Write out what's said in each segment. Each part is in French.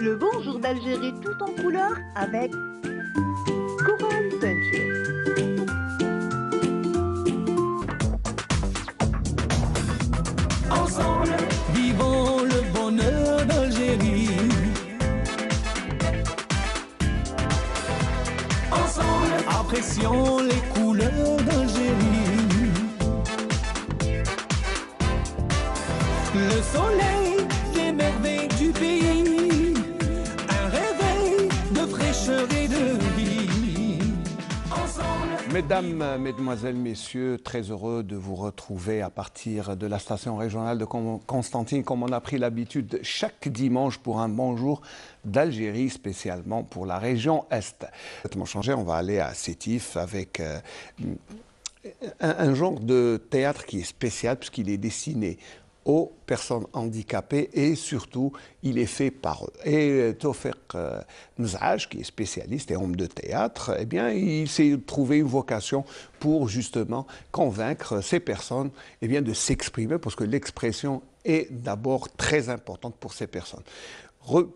Le bonjour d'Algérie tout en couleur avec Coral Peinture. Ensemble, vivons le bonheur d'Algérie. Ensemble, apprécions les couleurs d'Algérie. Le soleil, les merveilles du pays, un réveil de fraîcheur et de vie. Ensemble. Mesdames, Mesdemoiselles, Messieurs, très heureux de vous retrouver à partir de la station régionale de Constantine, comme on a pris l'habitude chaque dimanche pour un bonjour d'Algérie, spécialement pour la région Est. Complètement changé, on va aller à Sétif avec un genre de théâtre qui est spécial puisqu'il est destiné aux personnes handicapées et surtout, il est fait par eux. Et Tawfiq Mzaj, qui est spécialiste et homme de théâtre, eh bien, il s'est trouvé une vocation pour justement convaincre ces personnes eh bien, de s'exprimer, parce que l'expression est d'abord très importante pour ces personnes.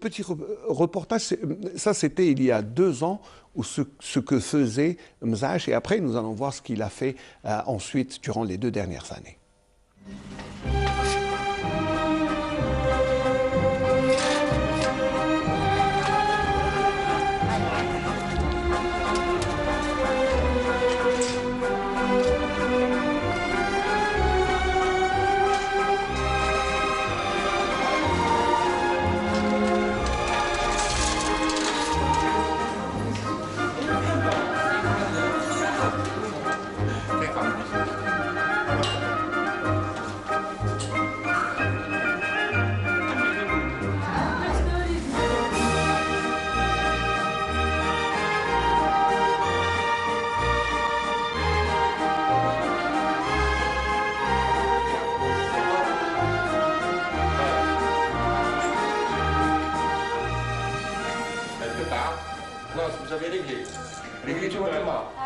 Petit reportage, ça c'était il y a 2 ans, où ce que faisait Mzaj, et après nous allons voir ce qu'il a fait ensuite durant les 2 dernières années.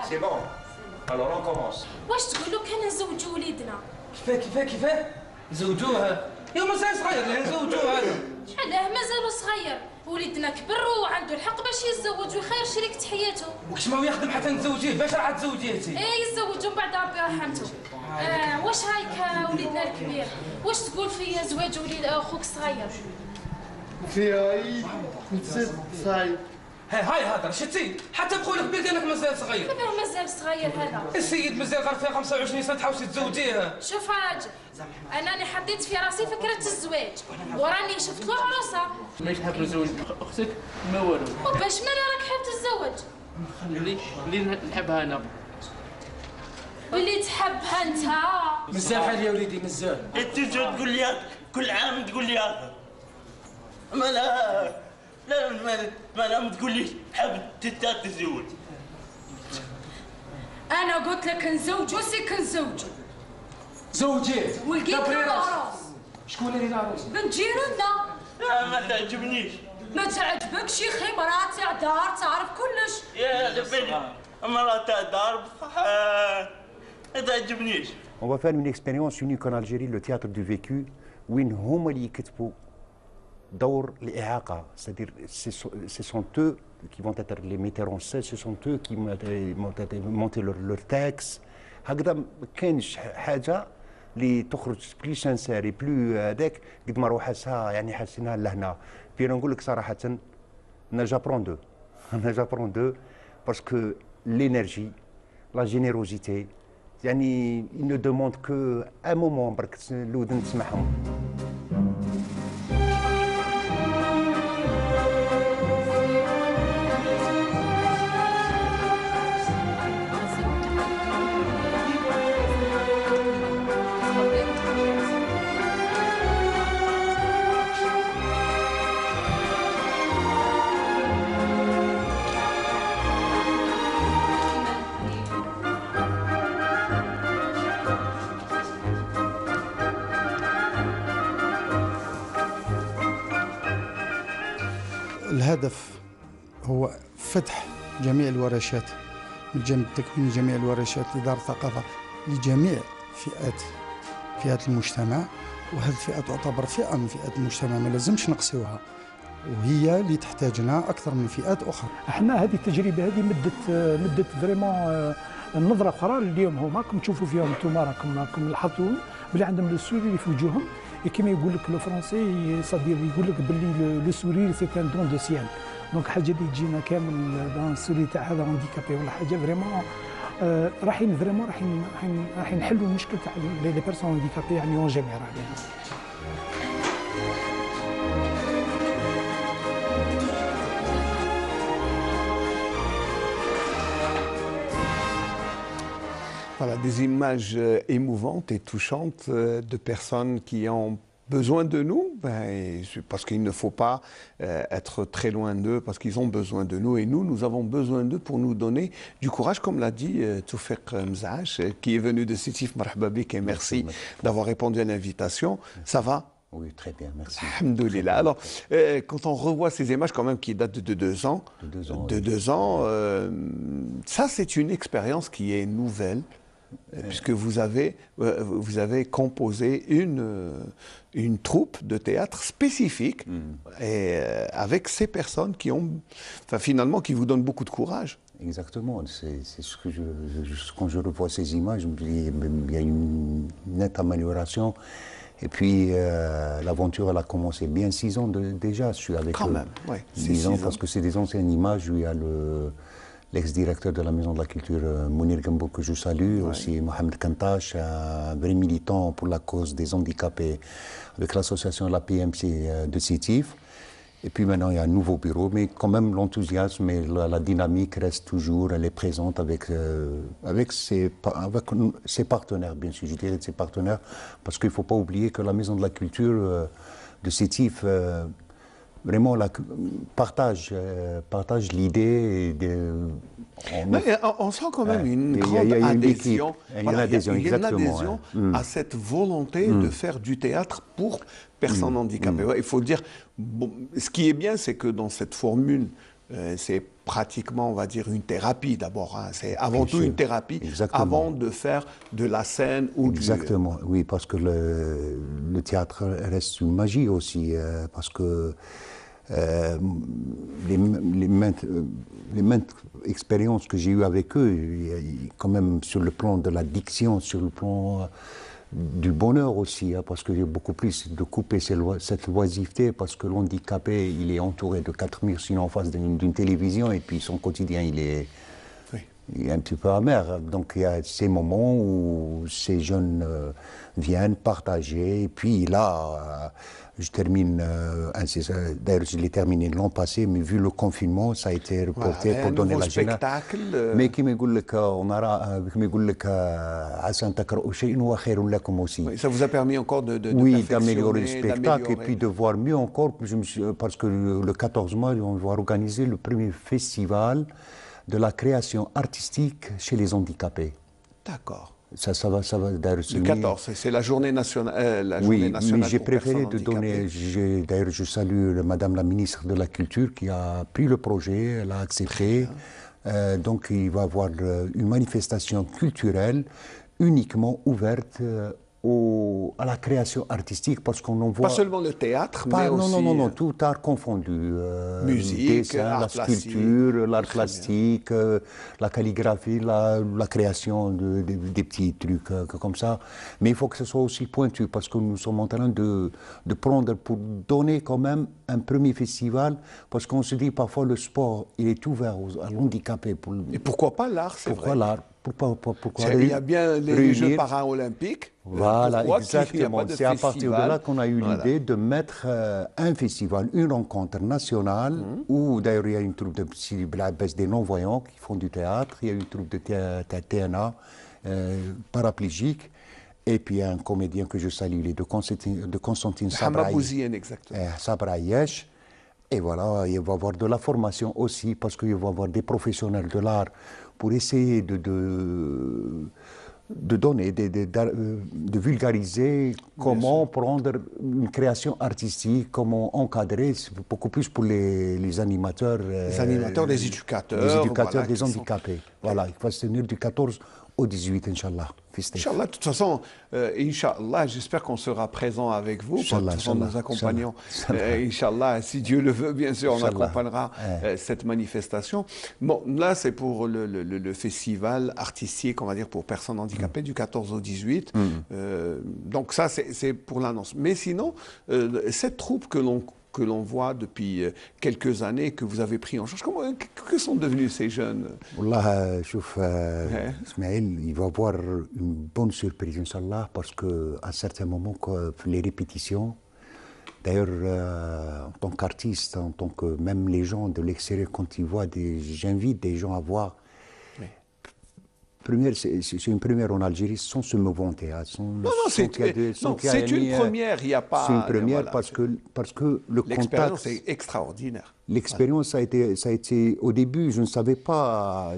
C'est bon. Alors on commence. واش تقولوا كان نزوجوا وليدنا؟ كيفاه نزوجوها؟ يا مازال صغير اللي نزوجوها هذا. شحال مازالو صغير، وليدنا كبر وعنده الحق باش يتزوج ويخير شريكة حياته. وكش ما هو يخدم حتى نتزوجيه، باش راح تزوجيه انت؟ يتزوجوا من بعد ربي يرحمته. واش هايك وليدنا الكبير؟ واش تقول في زواج وليد اخوك الصغير؟ في نسيت صايب. هاي هضر شتي حتى بخولك بيك انك مازال صغير. كيفاه مازال صغير هذا؟ السيد مازال غير فيها 25 سنه تحاوشي تزوجيه. شوف راجل، انني حطيت في راسي فكره الزواج وراني شفت له عروسه. ماش حاب نزوج اختك ما والو. وباش مالا راك حاب تتزوج؟ اللي نحبها انا. واللي تحبها انت. مازال حالي يا وليدي مازال. انت تقول لي كل عام تقول لي ما لا ما تقوليش حاب تتزوج. انا قلت لك نزوجو سي كنزوجو. زوجيت ولقيت له العروس. شكون اللي العروس؟ بنت جيراننا. ما تعجبنيش. ما تعجبكش يا اخي، مرات تاع دار تعرف كلش. يا لبني مرات تاع دار بصح ما تعجبنيش. On va faire une expérience unique en Algérie, le théâtre du vécu, وين هما اللي يكتبوا دور الإعاقة، c'est-à-dire ce sont eux qui vont être les metteurs en scène, ce sont eux qui vont monter leur texte. هكذا ما كاينش حاجة اللي تخرج بلي سانسير بلو هذاك قد ما روحها يعني حسيناها لهنا. بينا نقول لك صراحة أنا جابرون دو أنا جابرون دو باسكو l'énergie, la générosité يعني ils ne demandent que un moment برك الودن تسمعهم. الهدف هو فتح جميع الورشات من جانب تكوين جميع الورشات لدار الثقافة لجميع فئات المجتمع، وهذه الفئة تعتبر فئة من فئات المجتمع ما لازمش نقصيوها. وهي اللي تحتاجنا اكثر من فئات اخرى. احنا هذه التجربه هذه مدت فريمون النظره اخرى اليوم هما راكم تشوفوا فيهم انتم راكم لاحظتوا بلي عندهم لو سورير في وجوههم كيما يقول لك لو فرونسي صدير يقول لك باللي لو سورير سي ان دون دو سيال. دونك حاجه اللي تجينا كامل دون السوري تاع هذا هانديكابي ولا حاجه فريمون رايحين فريمون راح نحلوا المشكل تاع لي بيرسون هانديكابي يعني اون جينيرال يعني. Voilà, des images émouvantes et touchantes de personnes qui ont besoin de nous, parce qu'il ne faut pas être très loin d'eux, parce qu'ils ont besoin de nous, et nous avons besoin d'eux pour nous donner du courage, comme l'a dit Toufek Mzaache, qui est venu de Sétif. Marhaba bik et merci d'avoir répondu à l'invitation. Ça va? Oui, très bien, merci. Alhamdoulilah. Alors, quand on revoit ces images quand même qui datent de 2 ans, ça c'est une expérience qui est nouvelle, puisque vous avez composé une troupe de théâtre spécifique et avec ces personnes qui ont, finalement, qui vous donnent beaucoup de courage. Exactement, c'est ce que quand je revois ces images, je me dis il y a une nette amélioration. Et puis l'aventure elle a commencé bien 6 ans déjà. Je suis avec quand même, ouais, 6 ans parce que c'est des anciennes images où il y a l'ex-directeur de la Maison de la Culture, Mounir Gambo, que je salue, aussi Mohamed Kantash, un vrai militant pour la cause des handicapés avec l'association de la PMC de Sétif. Et puis maintenant, il y a un nouveau bureau, mais quand même l'enthousiasme et la dynamique reste toujours, elle est présente avec ses partenaires, bien sûr, je dirais de ses partenaires, parce qu'il ne faut pas oublier que la Maison de la Culture de Sétif vraiment partage l'idée. On sent quand même une grande adhésion. Il y a une adhésion à cette volonté de faire du théâtre pour personnes handicapées. Il faut dire, bon, ce qui est bien, c'est que dans cette formule, c'est pratiquement, on va dire, une thérapie d'abord. Hein. C'est avant tout une thérapie avant de faire de la scène ou Exactement, oui, parce que le théâtre reste une magie aussi, parce que les maintes expériences que j'ai eues avec eux, quand même sur le plan de la diction, sur le plan du bonheur aussi, hein, parce que j'ai beaucoup plus de couper cette loisiveté, parce que l'handicapé, il est entouré de 4 murs, sinon en face d'une télévision, et puis son quotidien, il est un petit peu amer. Donc il y a ces moments où ces jeunes viennent partager, et puis là, je termine, d'ailleurs je l'ai terminé l'an passé, mais vu le confinement, ça a été reporté pour donner la spectacle. Mais qui me aussi. Ça vous a permis encore de d'améliorer le spectacle et puis de voir mieux encore, parce que le 14 mai, on va organiser le premier festival de la création artistique chez les handicapés. D'accord. Ça va d'ailleurs. Le 14, c'est la journée nationale. Oui, mais j'ai préféré de donner. D'ailleurs, je salue Madame la ministre de la Culture qui a pris le projet, elle a accepté. Donc, il va y avoir une manifestation culturelle uniquement ouverte à la création artistique, parce qu'on en voit... Pas seulement le théâtre, mais aussi... Non, tout art confondu. Musique, dessin, la sculpture, l'art plastique, la calligraphie, la création des petits trucs comme ça. Mais il faut que ce soit aussi pointu, parce que nous sommes en train de prendre, pour donner quand même un premier festival, parce qu'on se dit parfois le sport, il est ouvert à l'handicapé. Et pourquoi pas l'art, c'est vrai. Pourquoi l'art? Pourquoi il y a bien les Jeux paralympiques. Voilà, exactement. C'est à partir de là qu'on a eu l'idée de mettre un festival, une rencontre nationale, où d'ailleurs il y a une troupe de des non-voyants qui font du théâtre, il y a une troupe de TNA paraplégique, et puis un comédien que je salue, il est de Constantine Sabrayesh. Et voilà, il va y avoir de la formation aussi, parce qu'il va y avoir des professionnels de l'art pour essayer de donner, de vulgariser comment prendre une création artistique, comment encadrer, beaucoup plus pour les animateurs. Les animateurs, les éducateurs. Les éducateurs des handicapés. Voilà, il va se tenir du 14 au 18, Inch'Allah. Inch'Allah, de toute façon, Inch'Allah, j'espère qu'on sera présent avec vous. De toute façon, nous accompagnons, Inch'Allah, si Dieu le veut, bien sûr, on accompagnera cette manifestation. Bon, là, c'est pour le festival artistique, on va dire, pour personnes handicapées, du 14 au 18. Donc ça, c'est pour l'annonce. Mais sinon, cette troupe que l'on voit depuis quelques années, que vous avez pris en charge. Que sont devenus ces jeunes? Wallah, Ismaël, il va avoir une bonne surprise, Inch'Allah, parce qu'à un certain moment, les répétitions, d'ailleurs, en tant qu'artiste, en tant que même les gens de l'extérieur, quand ils voient j'invite des gens à voir. C'est une première en Algérie sans ce mouvement théâtre. C'est une première, il n'y a pas... C'est une première parce que le contact... L'expérience est extraordinaire. L'expérience ça a été... Au début, je ne savais pas,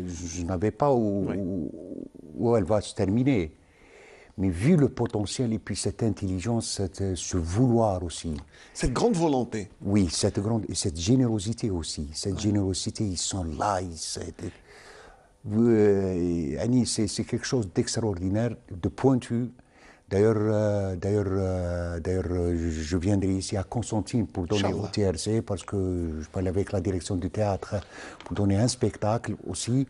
où elle va se terminer. Mais vu le potentiel et puis cette intelligence, ce vouloir aussi. Cette grande volonté. Oui, et cette générosité aussi. Cette générosité, ils sont là, Annie, c'est quelque chose d'extraordinaire, de pointu. D'ailleurs, je viendrai ici à Constantine pour donner au TRC, parce que je parle avec la direction du théâtre pour donner un spectacle aussi,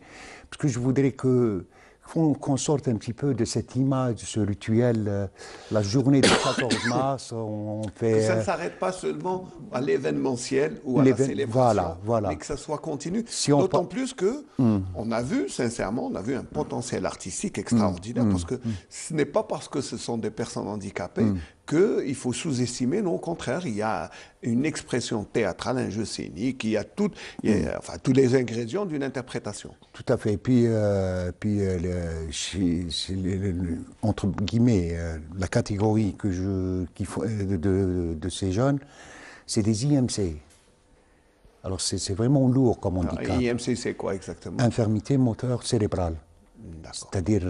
parce que je voudrais qu'on sorte un petit peu de cette image, de ce rituel. La journée du 14 mars, on fait... Que ça ne s'arrête pas seulement à l'événementiel ou à la célébration, mais que ça soit continu. D'autant plus que on a vu, sincèrement, un potentiel artistique extraordinaire, parce que ce n'est pas parce que ce sont des personnes handicapées qu'il faut sous-estimer, non, au contraire, il y a une expression théâtrale, un jeu scénique, il y a tous les ingrédients d'une interprétation. Tout à fait. Et puis, entre guillemets, la catégorie de ces jeunes, c'est des IMC. Alors c'est vraiment lourd comme handicap. IMC, c'est quoi exactement? Infirmité moteur cérébrale. C'est-à-dire,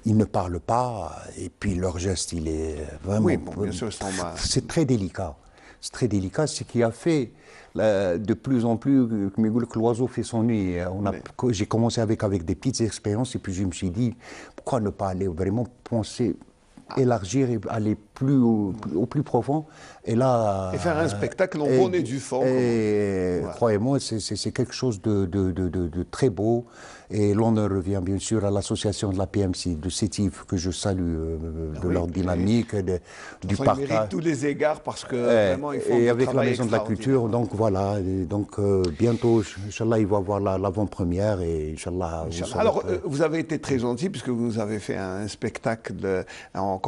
ils ne parlent pas, et puis leur geste, il est vraiment... Oui, bon, bien sûr, c'est très délicat. C'est très délicat, ce qui a fait de plus en plus que l'oiseau fait son nid. J'ai commencé avec des petites expériences, et puis je me suis dit, pourquoi ne pas aller vraiment penser, élargir et aller au plus profond. Et là... Et faire un spectacle en bonne et due forme. Et croyez-moi, c'est quelque chose de très beau. Et l'honneur revient bien sûr à l'association de la PMC, de Sétif, que je salue, de leur dynamique, du partage. Ils méritent tous les égards parce que vraiment ils font et avec la Maison de la Culture, donc voilà. Bientôt, Inch'Allah, il va avoir l'avant-première et Inch'Allah... Alors, vous avez été très gentil puisque vous avez fait un spectacle, un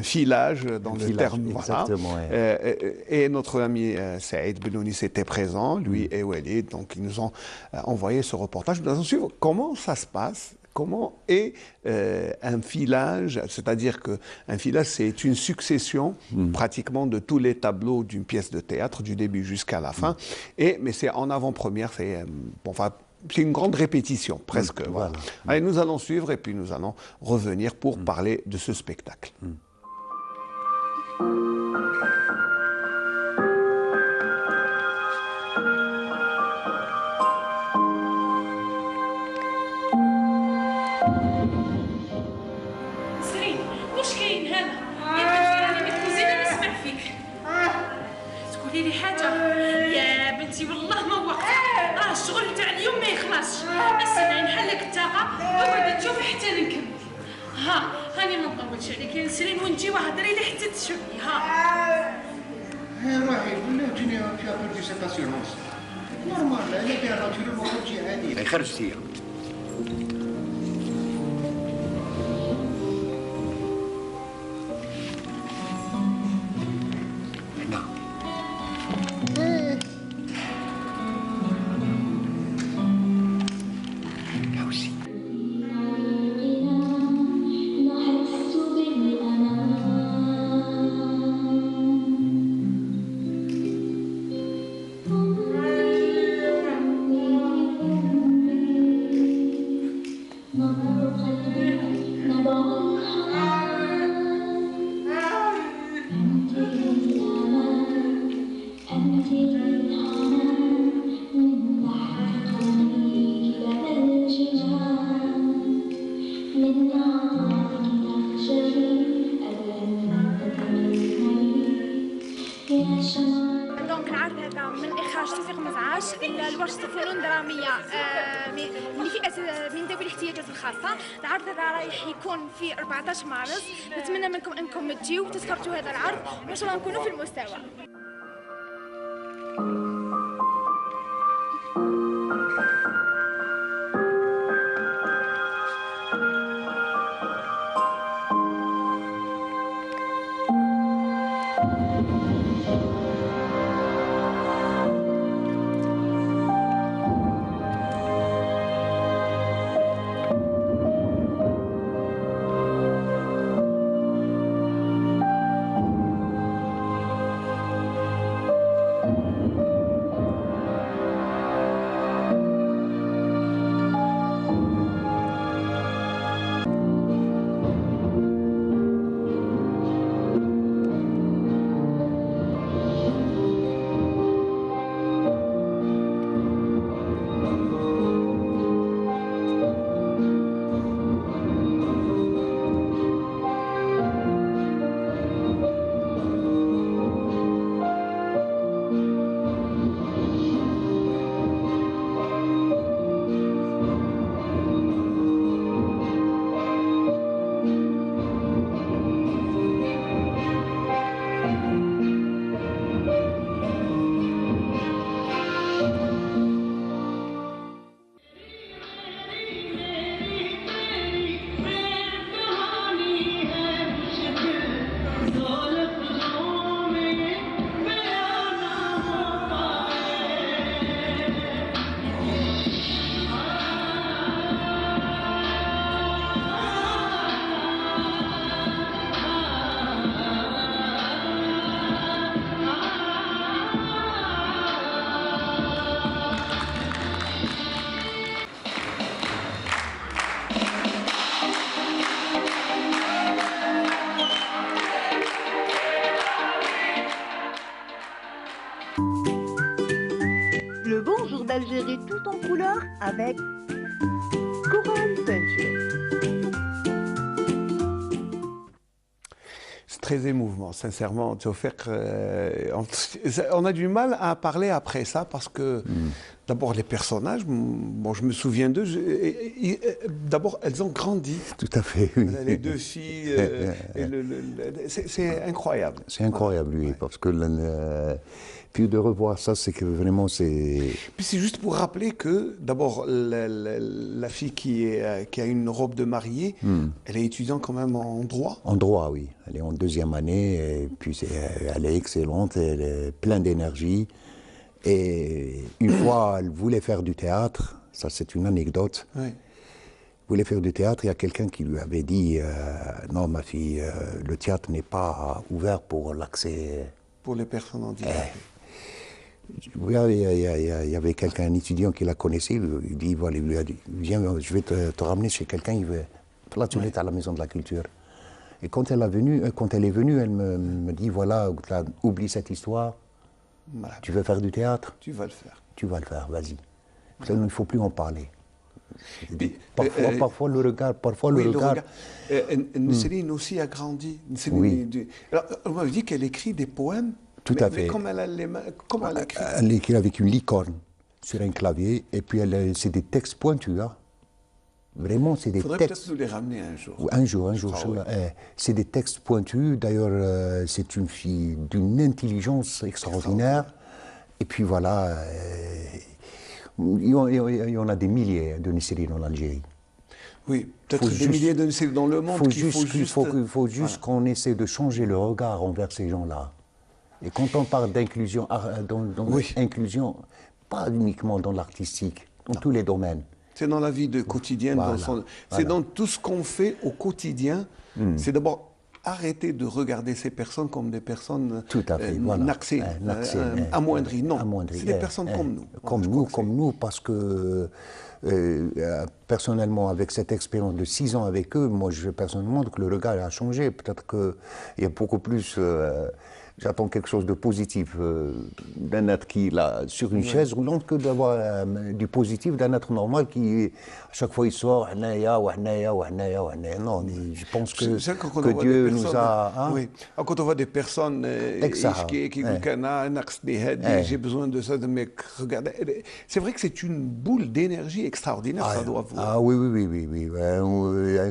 filage dans le terme. Exactement. Et notre ami Saïd Benounis était présent, lui et Walid, donc ils nous ont envoyé ce reportage. Nous allons suivre comment ça se passe, comment est un filage, c'est-à-dire qu'un filage, c'est une succession pratiquement de tous les tableaux d'une pièce de théâtre, du début jusqu'à la fin, mais c'est en avant-première, c'est une grande répétition, presque. Voilà. Allez, nous allons suivre et puis nous allons revenir pour parler de ce spectacle. هاني ما نطولش عليك يا نسرين ونجي وهضري لي حتى تشوفي روحي ولا تجيني في ابور دي سيت اسيرونس نورمال انا بيان ناتورال المفروض تجي عادي خرجتي مزعاش الورشة الفنون الدرامية لفئة من ذوي الاحتياجات الخاصة. العرض هذا رايح يكون في 14 مارس. نتمنى منكم انكم تجيو وتتفرجوا هذا العرض وان شاء الله نكونوا في المستوى. Le bonjour d'Algérie tout en couleur avec Coral Peinture. C'est très émouvant, sincèrement. On a du mal à parler après ça parce que, d'abord, les personnages, bon, je me souviens d'eux, d'abord, elles ont grandi. Tout à fait, oui. Les deux filles, c'est incroyable. C'est incroyable, oui, parce que puis de revoir ça, c'est que vraiment c'est... Puis c'est juste pour rappeler que, d'abord, la fille qui a une robe de mariée, elle est étudiante quand même en droit. En droit, oui. Elle est en deuxième année, et puis elle est excellente, elle est pleine d'énergie. Et une fois, elle voulait faire du théâtre, ça c'est une anecdote. Oui. Elle voulait faire du théâtre, il y a quelqu'un qui lui avait dit non, ma fille, le théâtre n'est pas ouvert pour l'accès. Pour les personnes handicapées. Il y avait quelqu'un, un étudiant qui la connaissait, il lui a dit, viens, je vais te ramener chez quelqu'un, là tu es à la Maison de la Culture. Et quand elle est venue, elle me dit, voilà, oublie cette histoire, voilà. Tu veux faire du théâtre? Tu vas le faire. Tu vas le faire, vas-y. Il ne faut plus en parler. Puis, parfois le regard, Nesrine aussi a grandi. Oui. Alors, on m'a dit qu'elle écrit des poèmes. Tout à fait. Mais comme elle a les mains, comment elle écrit? Elle écrit avec une licorne sur un clavier, et puis c'est des textes pointus. Hein. Vraiment, c'est des textes... Faudrait peut-être nous les ramener un jour. Un jour. C'est des textes pointus. D'ailleurs, c'est une fille d'une intelligence extraordinaire. Et puis voilà, il y en a des milliers de Nesrine en Algérie. Oui, peut-être des milliers de Nesrine dans le monde. Il faut juste qu'on essaie de changer le regard envers ces gens-là. Et quand on parle d'inclusion, inclusion, pas uniquement dans l'artistique, dans tous les domaines. C'est dans la vie quotidienne, c'est dans tout ce qu'on fait au quotidien. C'est d'abord arrêter de regarder ces personnes comme des personnes naxées, amoindries. Non, c'est des personnes comme nous. Comme nous, parce que personnellement, avec cette expérience de 6 ans avec eux, moi, personnellement, que le regard a changé. Peut-être qu'il y a beaucoup plus J'attends quelque chose de positif d'un être qui est là sur une chaise roulante que d'avoir du positif d'un être normal qui, à chaque fois, il sort. Non, je pense que Dieu nous a. Hein? Oui. Quand on voit des personnes qui j'ai besoin de ça, mais regardez, c'est vrai que c'est une boule d'énergie extraordinaire, ça doit vous. Ah oui.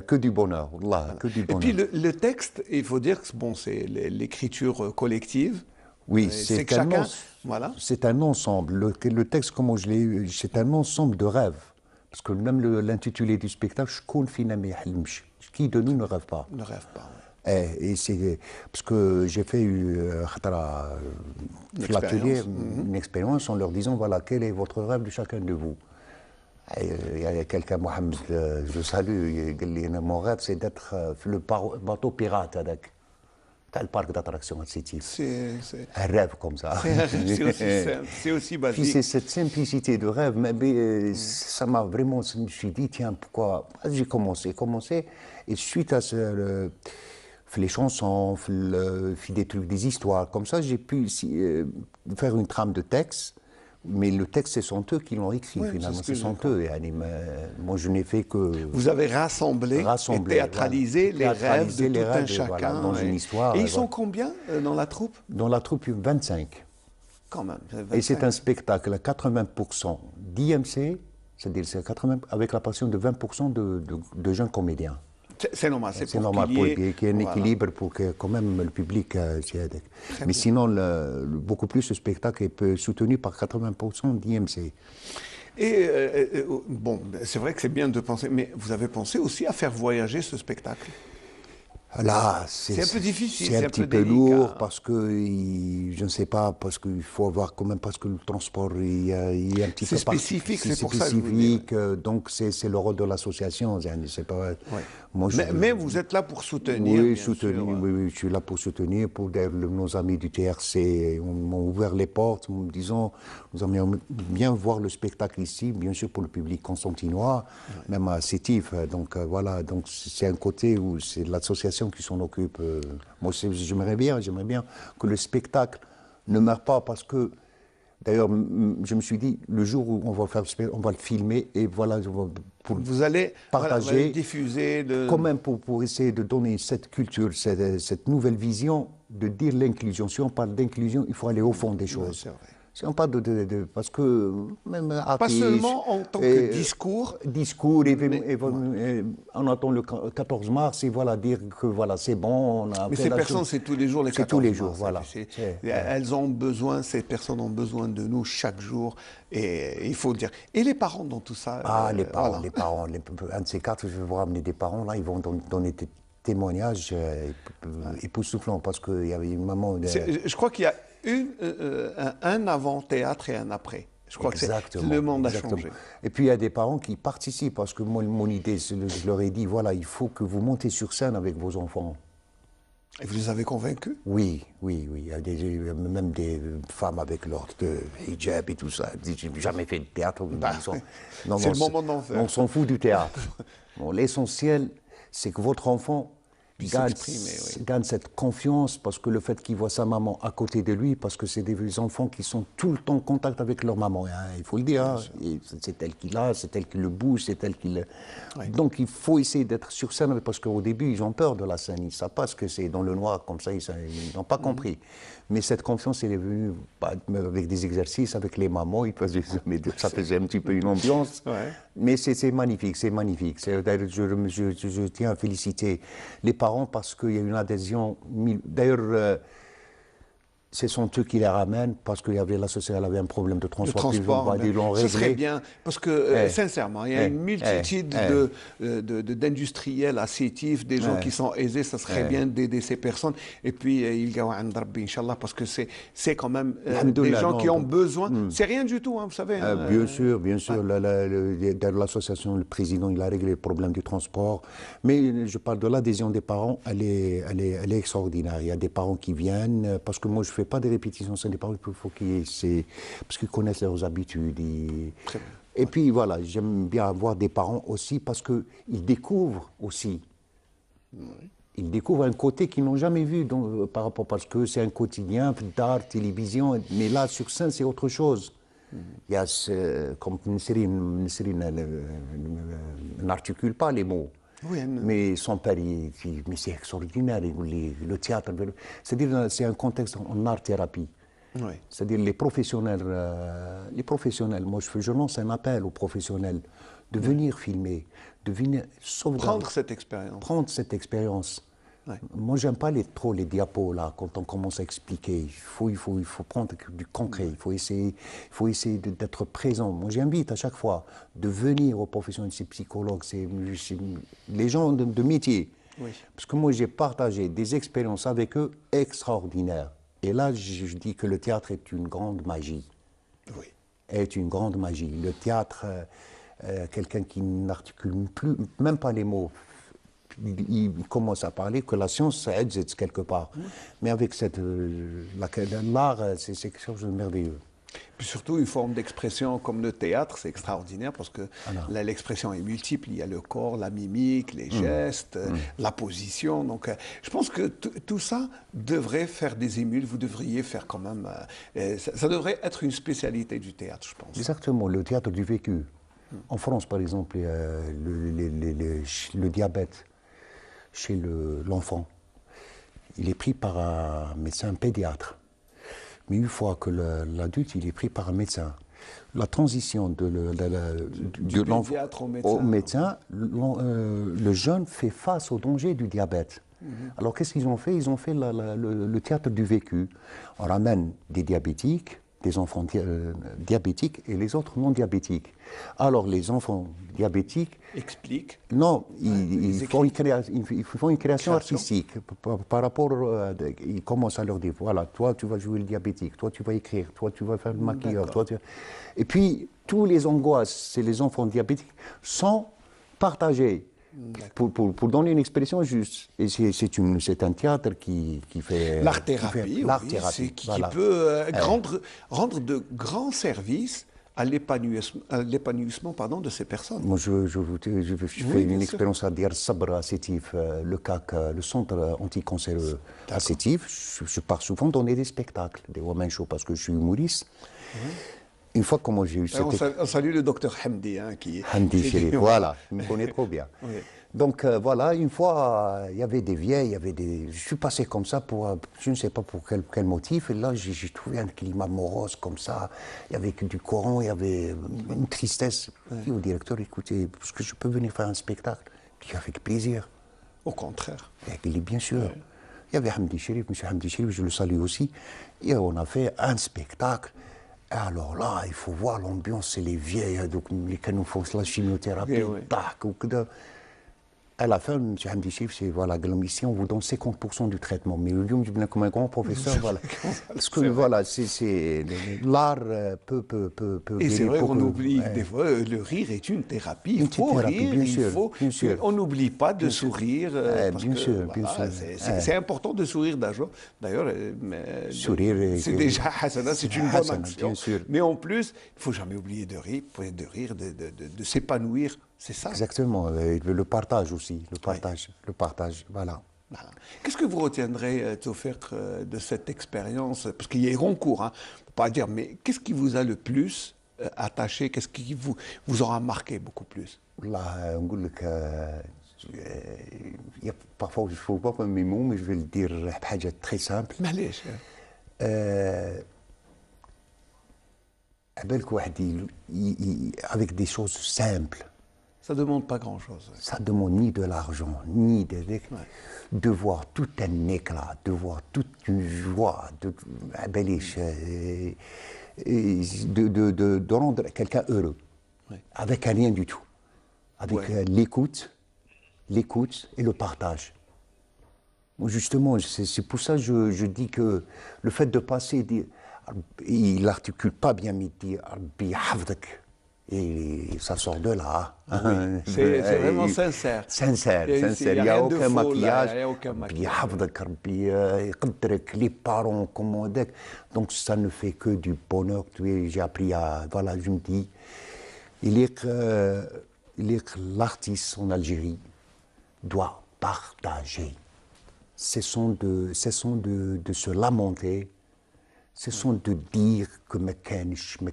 Que du bonheur, là, que du bonheur. Et puis le texte, il faut dire que bon, c'est l'écriture collective. Oui, c'est chacun. Voilà. C'est un ensemble. Le texte, comment je l'ai eu, c'est un ensemble de rêves. Parce que même l'intitulé du spectacle, qui de nous ne rêve pas. Ne rêve pas. Et c'est parce que j'ai fait l'atelier, une expérience en leur disant voilà, quel est votre rêve de chacun de vous. Il y a quelqu'un, Mohamed, je salue, mon rêve c'est d'être le bateau pirate avec le parc d'attractions à Sétif. C'est un rêve comme ça. C'est aussi basique. Puis c'est cette simplicité de rêve, mais ça m'a vraiment, je me suis dit, tiens, pourquoi. J'ai commencé, et suite à les chansons, des trucs, des histoires, comme ça, j'ai pu faire une trame de texte. Mais le texte, ce sont eux qui l'ont écrit, finalement. Ce sont eux. Moi, je n'ai fait que... Vous avez rassemblé et théâtralisé les rêves de tout un chacun. Voilà, dans une histoire. Et ils sont combien dans la troupe? Dans la troupe, 25. Quand même. 25. Et c'est un spectacle à 80% d'IMC, c'est-à-dire avec la passion de 20% de jeunes comédiens. C'est normal, c'est normal qu'il y ait un équilibre pour que quand même le public s'y aide. Mais sinon, beaucoup plus ce spectacle est soutenu par 80% d'IMC. Et bon, c'est vrai que c'est bien de penser, mais vous avez pensé aussi à faire voyager ce spectacle? Là, c'est un peu difficile, c'est un petit peu lourd parce que, je ne sais pas, parce qu'il faut avoir quand même, parce que le transport, il y a un petit peu... C'est spécifique, c'est pour ça que spécifique, donc c'est le rôle de l'association, c'est pas... Moi, mais vous êtes là pour soutenir, oui, oui, je suis là pour soutenir, pour nos amis du TRC m'ont ouvert les portes, en me disant, nous aimerions bien voir le spectacle ici, bien sûr pour le public constantinois, même à Sétif, donc voilà, donc c'est un côté où c'est l'association qui s'en occupe. Moi, j'aimerais bien que le spectacle ne meure pas parce que, d'ailleurs, je me suis dit, le jour où on va faire le spectacle, on va le filmer et voilà, vous allez partager, diffuser, quand même pour essayer de donner cette culture, cette nouvelle vision, de dire l'inclusion. Si on parle d'inclusion, il faut aller au fond des choses. C'est vrai. Si on parle parce que même pas seulement en tant que discours. On attend le 14 mars et voilà, dire que voilà, c'est bon. Mais ces personnes, c'est tous les jours les 14 mars. C'est tous les jours, voilà. Elles ont besoin, ces personnes ont besoin de nous chaque jour et il faut dire. Et les parents dans tout ça? Les parents. Un de ces quatre, je vais vous ramener des parents, là, ils vont donner des témoignages époustouflants parce qu'il y avait une maman... Je crois qu'il y a un avant-théâtre et un après. Je crois que le monde a changé. Et puis il y a des parents qui participent, parce que mon idée, je leur ai dit, voilà, il faut que vous montez sur scène avec vos enfants. Et vous les avez convaincus? Oui. Il y a même des femmes avec leur hijab et tout ça. Elles disent, je n'ai jamais fait de théâtre. C'est le moment d'en faire. On s'en fout du théâtre. Bon, l'essentiel, c'est que votre enfant gagne cette confiance, parce que le fait qu'il voit sa maman à côté de lui, parce que c'est des enfants qui sont tout le temps en contact avec leur maman, hein, il faut le dire, c'est elle qui l'a, c'est elle qui le bouge, c'est elle qui le... Oui. Donc il faut essayer d'être sur scène, parce qu'au début ils ont peur de la scène, ils ne savent pas ce que c'est dans le noir, comme ça ils n'ont pas compris. Mais cette confiance, elle est venue avec des exercices, avec les mamans, ça faisait un petit peu une ambiance. Mais c'est magnifique, c'est magnifique. Je tiens à féliciter les parents parce qu'il y a une adhésion. D'ailleurs, ce sont eux qui les ramènent parce que l'association avait un problème de transport. Ils l'ont réglé. Ce serait bien, parce que sincèrement, il y a une multitude d'industriels à Sétif, des gens qui sont aisés, ça serait bien d'aider ces personnes. Et puis, il y a un Rabbi, Inch'Allah, parce que c'est quand même des gens qui ont besoin. C'est rien du tout, hein, vous savez. Bien sûr. L'association, le président, il a réglé le problème du transport. Mais je parle de l'adhésion des parents, elle est extraordinaire. Il y a des parents qui viennent, parce que moi, je fais pas des répétitions, c'est des parents qu'il faut parce qu'ils connaissent leurs habitudes. Et puis voilà, j'aime bien avoir des parents aussi parce qu'ils découvrent aussi. ils découvrent un côté qu'ils n'ont jamais vu par rapport, parce que c'est un quotidien d'art, télévision, mais là, sur scène, c'est autre chose. Il y a comme n'articule pas les mots. Oui, mais son père, mais c'est extraordinaire, le théâtre, c'est-à-dire c'est un contexte en art-thérapie. Oui. C'est-à-dire les professionnels, moi je lance un appel aux professionnels de venir filmer, de venir prendre cette expérience. Prendre cette expérience. Ouais. Moi, j'aime pas trop les diapos là quand on commence à expliquer. Il faut prendre du concret. Il faut essayer d'être présent. Moi, j'invite à chaque fois de venir aux professionnels, ces psychologues, les gens de métier. Oui. Parce que moi, j'ai partagé des expériences avec eux extraordinaires. Et là, je dis que le théâtre est une grande magie. Oui. Est une grande magie. Le théâtre, quelqu'un qui n'articule plus, même pas les mots. Il commence à parler que la science, ça aide quelque part. Mais avec l'art, c'est quelque chose de merveilleux. Puis surtout, une forme d'expression comme le théâtre, c'est extraordinaire parce que l'expression est multiple. Il y a le corps, la mimique, les gestes, la position. Donc, je pense que tout ça devrait faire des émules. Vous devriez faire quand même... ça devrait être une spécialité du théâtre, je pense. Exactement, le théâtre du vécu. En France, par exemple, le diabète chez l'enfant, il est pris par un médecin pédiatre. Mais une fois que l'adulte, il est pris par un médecin. La transition de l'enfant au médecin, le jeune fait face au danger du diabète. Alors qu'est-ce qu'ils ont fait? Ils ont fait le théâtre du vécu. On ramène des diabétiques, des enfants diabétiques et les autres non diabétiques. Alors les enfants diabétiques expliquent. Non, ils font une création artistique par rapport. Ils commencent à leur dire voilà, toi tu vas jouer le diabétique, toi tu vas écrire, toi tu vas faire le maquilleur, et puis tous les angoisses, c'est les enfants diabétiques sont partagés. Pour donner une expression juste. Et c'est un théâtre qui fait... L'art-thérapie, qui peut rendre de grands services à l'épanouissement de ces personnes. Moi, je fais une expérience à Diyar Sabra, à Sétif, le CAC, le centre anticancéreux à Sétif. Je pars souvent donner des spectacles, des one-man shows, parce que je suis humoriste. Une fois que j'ai eu on salue le docteur Hamdi, Hamdi Chérif, voilà, il me connaît trop bien. Oui. Donc voilà, une fois, il y avait des vieilles, je suis passé comme ça pour, je ne sais pas pour quel motif, et là j'ai trouvé un climat morose comme ça, il y avait du Coran, il y avait une tristesse. Je dis au directeur, écoutez, est-ce que je peux venir faire un spectacle? Il dit avec plaisir. Au contraire. Il dit bien sûr. Il y avait Hamdi Chérif, M. Hamdi Chérif, je le salue aussi, et on a fait un spectacle. Alors là, il faut voir l'ambiance, c'est les vieilles, donc les canaux font la chimiothérapie, à la fin, M. Hamdi Chérif, c'est voilà, ici on vous donne 50% du traitement. Mais le lion, je viens comme un grand professeur, voilà. Parce que voilà, l'art peut et c'est vrai qu'on oublie des fois, le rire est une thérapie. Il faut rire, bien sûr. On n'oublie pas de sourire. Bien sûr. C'est important de sourire d'ailleurs. Sourire, c'est déjà Hassana, c'est une bonne action. Bien sûr. Mais en plus, il ne faut jamais oublier de rire, de s'épanouir. C'est ça. Exactement. Le partage aussi. Le partage, voilà. Qu'est-ce que vous retiendrez, Tofek, de cette expérience? Parce qu'il y a eu concours, hein, on peut pas dire, mais qu'est-ce qui vous a le plus attaché? Qu'est-ce qui vous aura marqué beaucoup plus? Là, on dit que parfois, je ne faut pas mes mots, mais je vais le dire très simple. معليش. Avec des choses simples. Ça ne demande pas grand-chose. Ça ne demande ni de l'argent, ni de voir tout un éclat, de voir toute une joie, de rendre quelqu'un heureux, avec rien du tout, avec l'écoute et le partage. Justement, c'est pour ça que je dis que le fait de passer, il n'articule pas bien, mais il dit et ça sort de là. Oui, c'est vraiment sincère. Sincère. Il n'y a aucun maquillage. Les parents, donc ça ne fait que du bonheur. J'ai appris à... Voilà, je me dis, l'artiste en Algérie doit partager. cessons de se lamenter, cessons de dire que mekanish. Il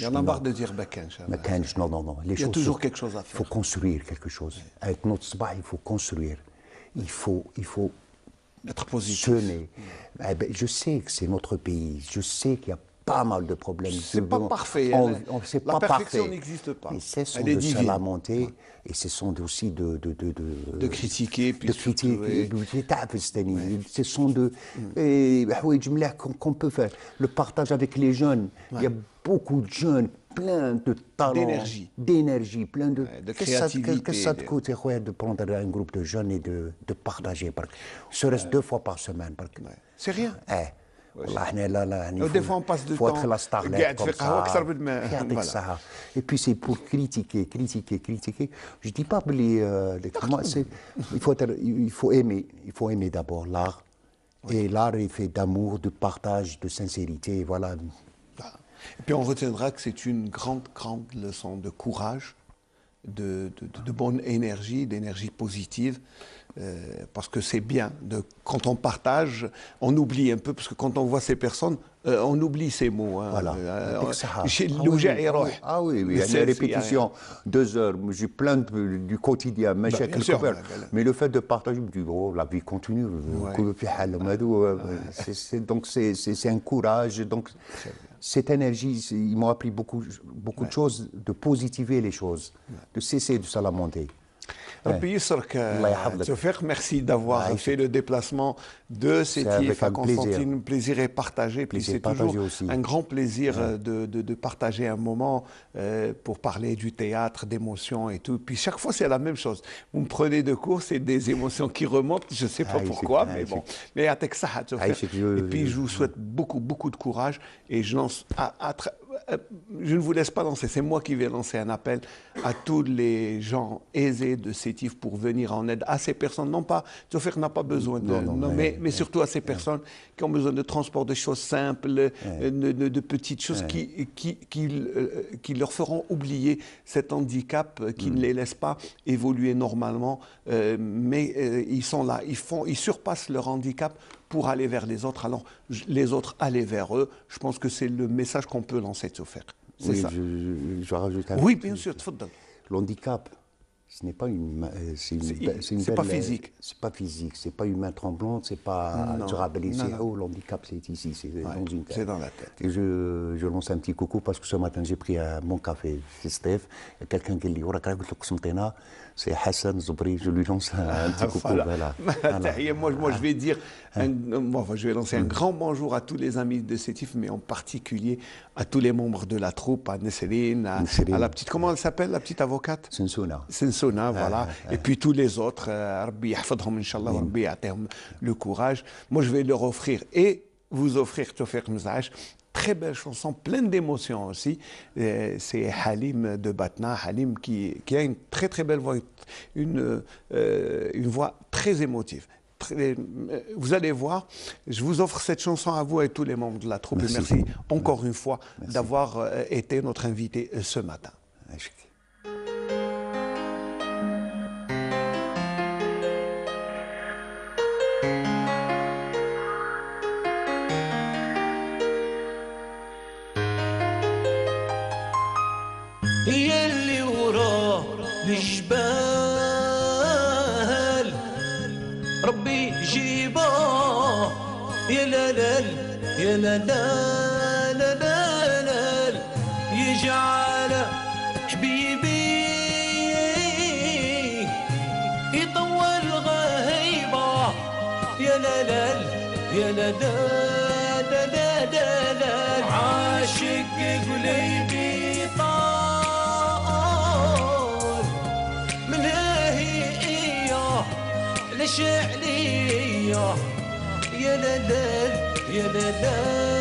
y en a marre de dire mekanish. Non. Il y a toujours quelque chose à faire. Il faut construire quelque chose. Avec notre sbah, il faut construire. Il faut être positif. Semer. Je sais que c'est notre pays. Je sais qu'il y a pas mal de problèmes. C'est pas parfait. La perfection n'existe pas. Mais cessons de se lamenter et cessons aussi de critiquer. Cessons de qu'on peut faire. Le partage avec les jeunes. Il y a beaucoup de jeunes, plein de talents, d'énergie, plein de créativité. Qu'est-ce que ça te coûte de prendre un groupe de jeunes et de partager, serait-ce 2 fois par semaine. C'est rien. Des fois on passe de temps. Il faut être la starlet comme ça. Et puis c'est pour critiquer. Je dis pas il faut aimer d'abord l'art. Et l'art est fait d'amour, de partage, de sincérité. Voilà. Et puis on retiendra que c'est une grande leçon de courage, de bonne énergie, d'énergie positive. Parce que c'est bien, quand on partage, on oublie un peu, parce que quand on voit ces personnes, on oublie ces mots. Voilà. Oui, il y a des répétitions, 2 heures, j'ai plein du quotidien, mais le fait de partager, je me dis, la vie continue. Donc c'est un courage. Donc, cette énergie, ils m'ont appris beaucoup de choses, de positiver les choses, de cesser de se lamenter. Merci d'avoir fait le déplacement de Sétif à Constantine. Le plaisir est partagé. Puis c'est toujours un grand plaisir de partager un moment pour parler du théâtre, d'émotions et tout. Puis chaque fois, c'est la même chose. Vous me prenez de court, c'est des émotions qui remontent. Je ne sais pas pourquoi, mais bon. Mais et puis je vous souhaite beaucoup de courage et je ne vous laisse pas lancer, c'est moi qui vais lancer un appel à tous les gens aisés de Sétif pour venir en aide à ces personnes. Non pas, Tawfiq n'a pas besoin mais surtout à ces personnes qui ont besoin de transport, de choses simples, de petites choses qui leur feront oublier cet handicap, qui ne les laisse pas évoluer normalement, mais ils sont là, ils surpassent leur handicap pour aller vers les autres, alors les autres aller vers eux. Je pense que c'est le message qu'on peut lancer de se faire. C'est ça. Je rajoute un Oui, bien sûr, tfaddal. L'handicap, ce n'est pas c'est pas physique. C'est pas physique, c'est pas une main tremblante, c'est pas l'handicap, c'est ici, c'est dans une tête. C'est dans la tête. Et je lance un petit coucou parce que ce matin j'ai pris mon café chez Steph, il y a quelqu'un qui dit c'est Hassan Zoubri, je lui lance un petit coucou. Voilà. Moi je vais dire, je vais lancer un grand bonjour à tous les amis de Sétif, mais en particulier à tous les membres de la troupe, à Nesrine, à la petite, comment elle s'appelle, la petite avocate Sensona, voilà. Et puis tous les autres, Rabbi yahfadhum, Inch'Allah, Rabbi ya'tihum le courage. Moi je vais leur offrir et vous offrir Tawfiq Mzaj. Très belle chanson, pleine d'émotions aussi. C'est Halim de Batna, Halim qui a une très belle voix, une voix très émotive. Vous allez voir, je vous offre cette chanson à vous et tous les membres de la troupe. Merci encore une fois d'avoir été notre invité ce matin. يلي وراه الجبال ربي جيباه يا لالال يا لالال لالال يجعل حبيبي يطول غهيبه يا لالال يا لالال لالال عاشق قليبي ليش عليا يا لالال يا لالال